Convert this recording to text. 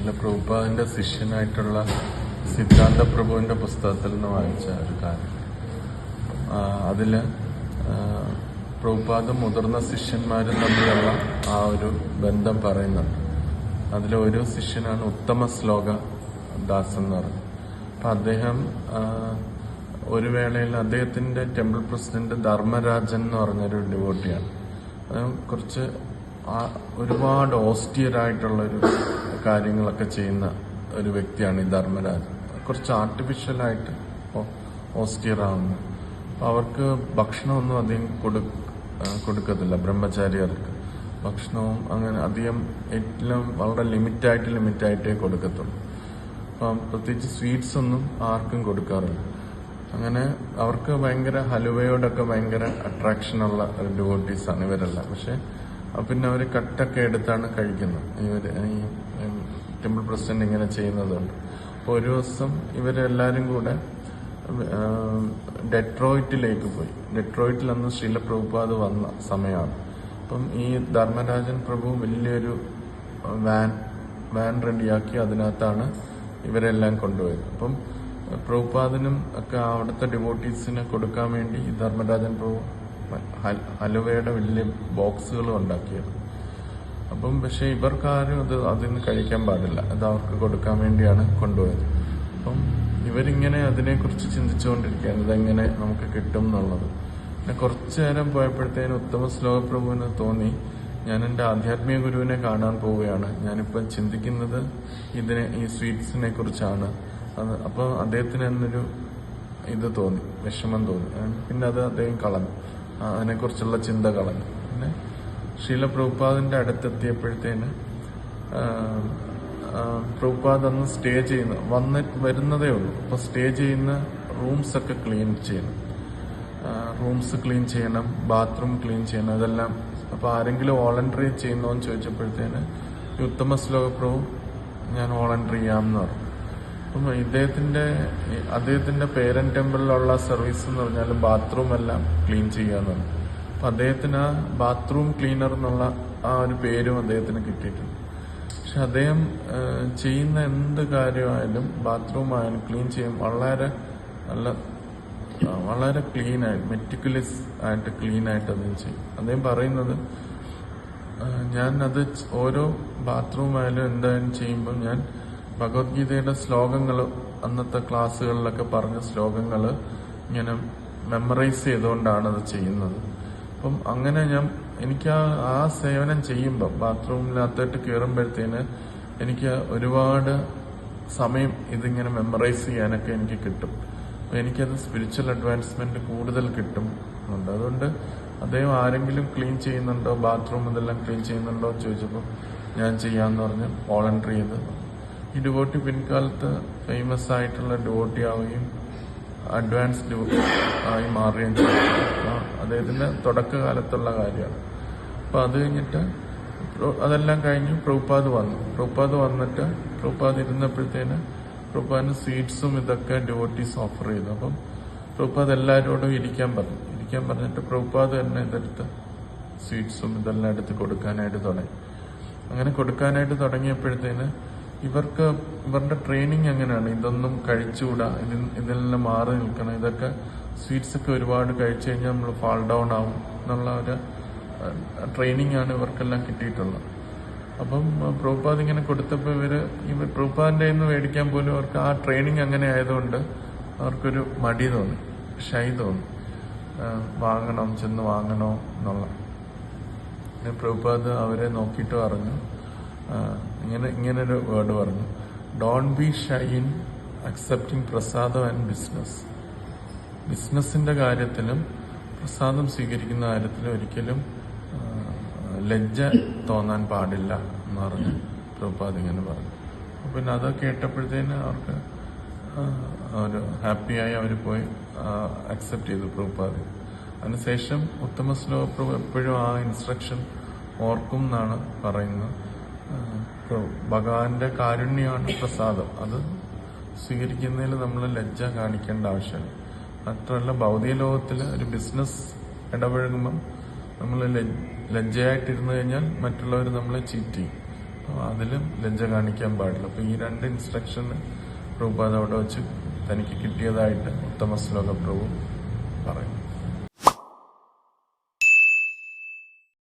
ശീല പ്രഭുപാദിന്റെ ശിഷ്യനായിട്ടുള്ള സിദ്ധാന്ത പ്രഭുവിന്റെ പുസ്തകത്തിൽ നിന്ന് വായിച്ച ഒരു കാര്യം. അതില് പ്രഭുപാദും മുതിർന്ന ശിഷ്യന്മാരും തമ്മിലുള്ള ആ ഒരു ബന്ധം പറയുന്നുണ്ട്. അതിലൊരു ശിഷ്യനാണ് ഉത്തമ ശ്ലോക ദാസ് എന്ന് പറയുന്നത്. അപ്പൊ അദ്ദേഹം ഒരു വേളയിൽ അദ്ദേഹത്തിന്റെ ടെമ്പിൾ പ്രസിഡന്റ് ധർമ്മരാജൻ എന്ന് പറഞ്ഞൊരു ഡിവോട്ടിയാണ്. അദ്ദേഹം കുറച്ച് ഒരുപാട് ഓസ്റ്റിയറായിട്ടുള്ളൊരു കാര്യങ്ങളൊക്കെ ചെയ്യുന്ന ഒരു വ്യക്തിയാണ് ഈ ധർമ്മരാജൻ. കുറച്ച് ആർട്ടിഫിഷ്യലായിട്ട് ഓസ്റ്റിയർ ആവുന്നു. അപ്പൊ അവർക്ക് ഭക്ഷണമൊന്നും അധികം കൊടുക്കത്തില്ല. ബ്രഹ്മചാരികർക്ക് ഭക്ഷണവും അങ്ങനെ അധികം എല്ലാം വളരെ ലിമിറ്റായിട്ടേ കൊടുക്കത്തുള്ളൂ. അപ്പം പ്രത്യേകിച്ച് സ്വീറ്റ്സ് ഒന്നും ആർക്കും കൊടുക്കാറില്ല. അങ്ങനെ അവർക്ക് ഭയങ്കര ഹലുവയോടൊക്കെ ഭയങ്കര അട്രാക്ഷനുള്ള ഒരു ഡിവോട്ടീസാണ് ഇവരെല്ലാം. പക്ഷെ പിന്നെ അവർ കട്ടൊക്കെ എടുത്താണ് കഴിക്കുന്നത്. ഈ ടെമ്പിൾ പ്രസിഡന്റ് ഇങ്ങനെ ചെയ്യുന്നതുകൊണ്ട്. അപ്പോൾ ഒരു ദിവസം ഇവരെല്ലാരും കൂടെ ഡെട്രോയിറ്റിലേക്ക് പോയി. ഡെട്രോയിറ്റിൽ അന്ന് ശീല പ്രഭുപാദ് വന്ന സമയമാണ്. അപ്പം ഈ ധർമ്മരാജൻ പ്രഭു വലിയൊരു വാൻ റെഡിയാക്കി അതിനകത്താണ് ഇവരെല്ലാം കൊണ്ടുപോയത്. അപ്പം പ്രഭുപാദിനും ഒക്കെ അവിടുത്തെ ഡിവോട്ടീസിന് കൊടുക്കാൻ വേണ്ടി ഈ ധർമ്മരാജൻ പ്രഭു ഹലുവയുടെ വലിയ ബോക്സുകൾ ഉണ്ടാക്കിയത്. അപ്പം പക്ഷെ ഇവർക്കാരും അതിന് കഴിക്കാൻ പാടില്ല. അത് അവർക്ക് കൊടുക്കാൻ വേണ്ടിയാണ് കൊണ്ടുപോയത്. അപ്പം ഇവരിങ്ങനെ അതിനെക്കുറിച്ച് ചിന്തിച്ചുകൊണ്ടിരിക്കുകയാണ്, ഇതെങ്ങനെ നമുക്ക് കിട്ടും എന്നുള്ളത്. പിന്നെ കുറച്ചു നേരം പോയപ്പോഴത്തേനും ഉത്തമ ശ്ലോക പ്രഭുവിന് തോന്നി, ഞാൻ എൻ്റെ ആധ്യാത്മിക ഗുരുവിനെ കാണാൻ പോവുകയാണ്, ഞാനിപ്പം ചിന്തിക്കുന്നത് ഈ സ്വീറ്റ്സിനെ കുറിച്ചാണ്. അപ്പൊ അദ്ദേഹത്തിന് എന്നൊരു ഇത് തോന്നി, വിഷമം തോന്നി. പിന്നെ അത് അദ്ദേഹം കളഞ്ഞു, അതിനെക്കുറിച്ചുള്ള ചിന്ത കളഞ്ഞു. പിന്നെ ശീല പ്രഭുപാദിന്റെ അടുത്തെത്തിയപ്പോഴത്തേന് പ്രഭുപാദ് അന്ന് സ്റ്റേ ചെയ്യുന്ന വരുന്നതേ ഉള്ളൂ. അപ്പൊ സ്റ്റേ ചെയ്യുന്ന റൂംസ് ഒക്കെ ക്ലീൻ ചെയ്യണം, റൂംസ് ക്ലീൻ ചെയ്യണം, ബാത്റൂം ക്ലീൻ ചെയ്യണം, ഇതെല്ലാം. അപ്പൊ ആരെങ്കിലും വോളണ്ടറി ചെയ്യുന്നോന്ന് ചോദിച്ചപ്പോഴത്തേന് ഈ ഉത്തമ ശ്ലോക പ്രഭു ഞാൻ വോളണ്ടറി ചെയ്യാമെന്ന് പറഞ്ഞു. അപ്പം അദ്ദേഹത്തിന്റെ പേരന്റ് ടെമ്പിളിലുള്ള സർവീസ് എന്ന് പറഞ്ഞാൽ ബാത്റൂം എല്ലാം ക്ലീൻ ചെയ്യാന്നാണ്. അപ്പൊ അദ്ദേഹത്തിന് ആ ബാത്റൂം ക്ലീനർ എന്നുള്ള ആ ഒരു പേരും അദ്ദേഹത്തിന് കിട്ടിയിട്ടുണ്ട്. പക്ഷെ അദ്ദേഹം ചെയ്യുന്ന എന്ത് കാര്യമായാലും ബാത്റൂം ആയാലും ക്ലീൻ ചെയ്യും വളരെ ക്ലീൻ ആയിട്ട്, മെറ്റിക്കുലസ് ആയിട്ട് ക്ലീൻ ആയിട്ട് അദ്ദേഹം ചെയ്യും. അദ്ദേഹം പറയുന്നത്, ഞാൻ അത് ഓരോ ബാത്റൂം ആയാലും എന്തായാലും ചെയ്യുമ്പോൾ ഞാൻ ഭഗവത്ഗീതയുടെ ശ്ലോകങ്ങൾ, അന്നത്തെ ക്ലാസ്സുകളിലൊക്കെ പറഞ്ഞ ശ്ലോകങ്ങൾ ഇങ്ങനെ മെമ്മറൈസ് ചെയ്തുകൊണ്ടാണ് അത് ചെയ്യുന്നത്. അപ്പം അങ്ങനെ എനിക്ക് ആ സേവനം ചെയ്യുമ്പോൾ ബാത്റൂമിനകത്തോട്ട് കയറുമ്പോഴത്തേന് എനിക്ക് ഒരുപാട് സമയം ഇതിങ്ങനെ മെമ്മറൈസ് ചെയ്യാനൊക്കെ എനിക്ക് കിട്ടും. അപ്പൊ എനിക്കത് സ്പിരിച്വൽ അഡ്വാൻസ്മെന്റ് കൂടുതൽ കിട്ടുന്നുണ്ട്. അതുകൊണ്ട് അദ്ദേഹം ആരെങ്കിലും ക്ലീൻ ചെയ്യുന്നുണ്ടോ, ബാത്റൂം ഇതെല്ലാം ക്ലീൻ ചെയ്യുന്നുണ്ടോ എന്ന് ചോദിച്ചപ്പോൾ ഞാൻ ചെയ്യാന്ന് പറഞ്ഞ് വോളണ്ടറി ചെയ്ത്. ഈ ഡിവോട്ടി പിൻകാലത്ത് ഫേമസ് ആയിട്ടുള്ള ഡിവോട്ടി ആവുകയും അഡ്വാൻസ്ഡ് ആയി മാറുകയും ചെയ്തു. അദ്ദേഹത്തിന്റെ തുടക്കകാലത്തുള്ള കാര്യമാണ്. അപ്പൊ അത് കഴിഞ്ഞിട്ട് അതെല്ലാം കഴിഞ്ഞു പ്രഭുപാദ് വന്നിട്ട് പ്രഭുപാദ് ഇരുന്നപ്പോഴത്തേന് പ്രഭുപാദിന് സ്വീറ്റ്സും ഇതൊക്കെ ഡിവോട്ടീസ് ഓഫർ ചെയ്തു. അപ്പം പ്രഭുപാദ് എല്ലാവരോടും ഇരിക്കാൻ പറഞ്ഞിട്ട് പ്രഭുപാദ് തന്നെ ഇതെടുത്ത് സ്വീറ്റ്സും ഇതെല്ലാം എടുത്ത് കൊടുക്കാനായിട്ട് തുടങ്ങി. അങ്ങനെ കൊടുക്കാനായിട്ട് തുടങ്ങിയപ്പോഴത്തേന് ഇവരുടെ ട്രെയിനിങ് എങ്ങനെയാണ്, ഇതൊന്നും കഴിച്ചുകൂടാ, ഇതിൽ നിന്ന് മാറി നിൽക്കണം, ഇതൊക്കെ സ്വീറ്റ്സ് ഒക്കെ ഒരുപാട് കഴിച്ചു കഴിഞ്ഞാൽ നമ്മൾ ഫാൾ ഡൗൺ ആവും എന്നുള്ള ഒരു ട്രെയിനിങ് ആണ് ഇവർക്കെല്ലാം കിട്ടിയിട്ടുള്ളത്. അപ്പം പ്രഭുപാദ് ഇങ്ങനെ കൊടുത്തപ്പോൾ ഇവർ പ്രഭുപാദിന്റെ നിന്ന് മേടിക്കാൻ പോലും അവർക്ക് ആ ട്രെയിനിങ് അങ്ങനെ ആയതുകൊണ്ട് അവർക്കൊരു മടി തോന്നി, ഷൈ തോന്നി, ചെന്ന് വാങ്ങണോ എന്നുള്ള. പ്രഭുപാദ് അവരെ നോക്കിയിട്ട് പറഞ്ഞു, ഇങ്ങനൊരു വേർഡ് പറഞ്ഞു, don't be shy in accepting പ്രസാദം ആൻഡ് ബിസിനസ്. ബിസിനസിന്റെ കാര്യത്തിലും പ്രസാദം സ്വീകരിക്കുന്ന കാര്യത്തിലും ഒരിക്കലും ലജ്ജ തോന്നാൻ പാടില്ല എന്ന് പറഞ്ഞ് പ്രഭുപാദ് ഇങ്ങനെ പറഞ്ഞു. പിന്നെ അത് കേട്ടപ്പോഴത്തേന് അവർക്ക് ഒരു ഹാപ്പിയായി അവർ പോയി അക്സെപ്റ്റ് ചെയ്തു പ്രഭുപാദ്. അതിനുശേഷം ഉത്തമ ശ്ലോക പ്രഭു എപ്പോഴും ആ ഇൻസ്ട്രക്ഷൻ ഓർക്കും എന്നാണ് പറയുന്നത്. ഭഗവാന്റെ കാരുണ്യമാണ് പ്രസാദം, അത് സ്വീകരിക്കുന്നതിൽ നമ്മൾ ലജ്ജ കാണിക്കേണ്ട ആവശ്യമില്ല. മാത്രമല്ല ഭൗതിക ലോകത്തിൽ ഒരു ബിസിനസ് ഇടപഴകുമ്പം നമ്മൾ ലജ്ജയായിട്ടിരുന്നു കഴിഞ്ഞാൽ മറ്റുള്ളവർ നമ്മളെ ചീറ്റ് ചെയ്യും. അപ്പോൾ അതിലും ലജ്ജ കാണിക്കാൻ പാടില്ല. അപ്പോൾ ഈ 2 ഇൻസ്ട്രക്ഷൻ പ്രഭുപാദ് അവിടെ വെച്ച് തനിക്ക് കിട്ടിയതായിട്ട് ഉത്തമ ശ്ലോക പ്രഭു പറയും.